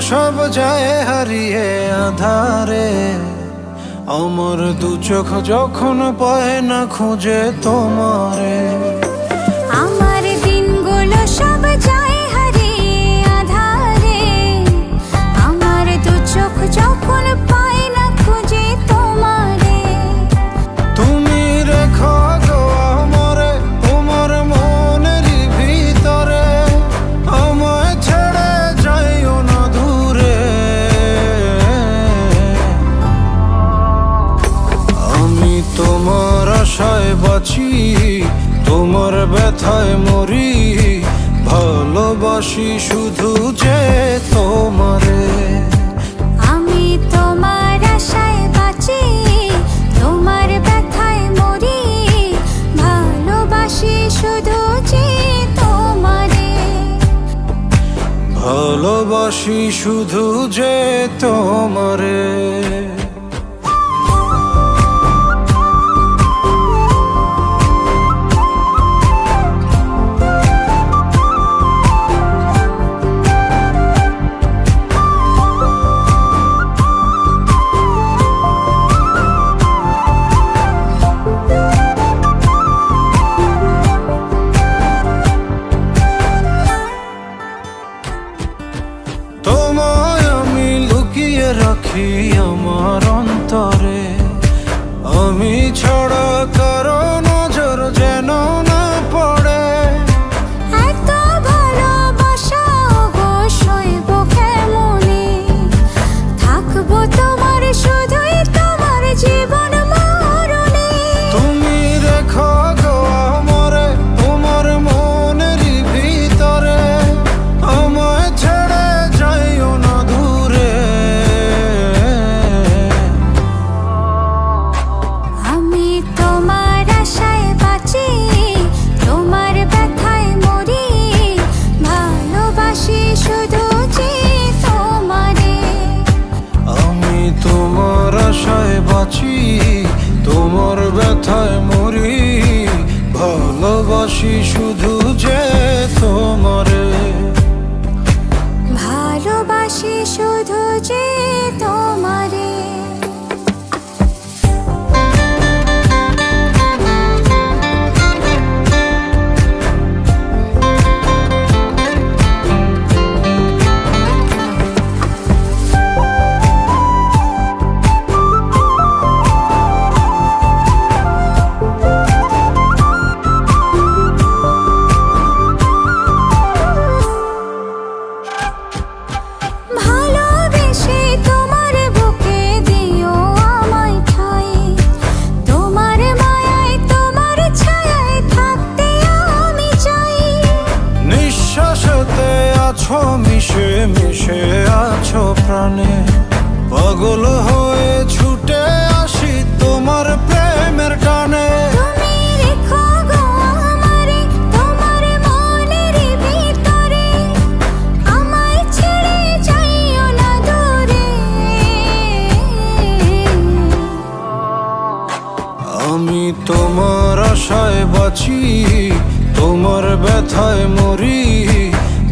সব যায় হারিয়ে আধারে, আমার দু চোখ যখন পায় না খুঁজে তোমারে। আমার দিনগুলো সব যায় হারিয়ে আধারে, আমার দু চোখ যখন পায় না খুঁজে তোমারে। তুমি রেখো গো আমারে তোমার মনের ভিতরে, আমায় ছেড়ে যাইও না দূরে। আমি তোমার আশায় বাঁচি, তোমার ব্যথায় মরি, ভালোবাসি শুধু যে তোমারে। আমি তোমার আশায় বাঁচি, তোমার ব্যথায় মরি, ভালোবাসি শুধু যে তোমারে। ভালোবাসি শুধু যে তোমারে। তোমায় আমি লুকিয়ে রাখি আমার অন্তরে, আমি ছাড়া কারো নজর যেন না পড়ে। এত ভালোবাসা অবশ্যই কেমনে, থাকবো তোমার শুধুই তোমার জীবন মরণে। তুমি রেখো গো আমারে তোমার মনের ভিতরে, আমায় ছেড়ে যাইও না দূরে। আমি তোমার আশায় বাঁচি, তোমার ব্যথায় মরি, ভালোবাসি শুধু যে তোমারে। আমি তোমার আশায় বাঁচি, তোমার ব্যথায় মরি, ভালোবাসি শুধু যে তোমারে। ভালোবাসি শুধু যে তোমারে। ভালোবেসে তোমার বুকে দিও আমায় ঠাঁই, তোমার মায়ায় তোমার ছায়ায় থাকতে আমি চাই। নিঃশ্বাসতে আছো মিশে মিশে আছো প্রাণে, পাগল হয়ে ছুটে আসি তোমার প্রেমের টানে। তুমি রেখো গো আমারে তোমার মনের ভিতরে, আমায় ছেড়ে যাইও না দূরে। আমি তোমার আশায় বাঁচি, তোমার ব্যথায় মরি,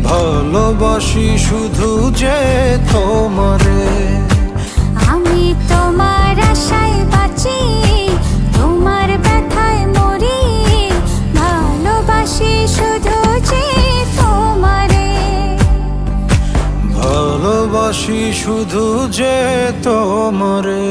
ভালোবাসি শুধু যে তোমারে। আমি তোমার আশায় বাঁচি, তোমার ব্যথায় মরি, ভালোবাসি শুধু যে তোমারে। ভালোবাসি শুধু যে তোমারে।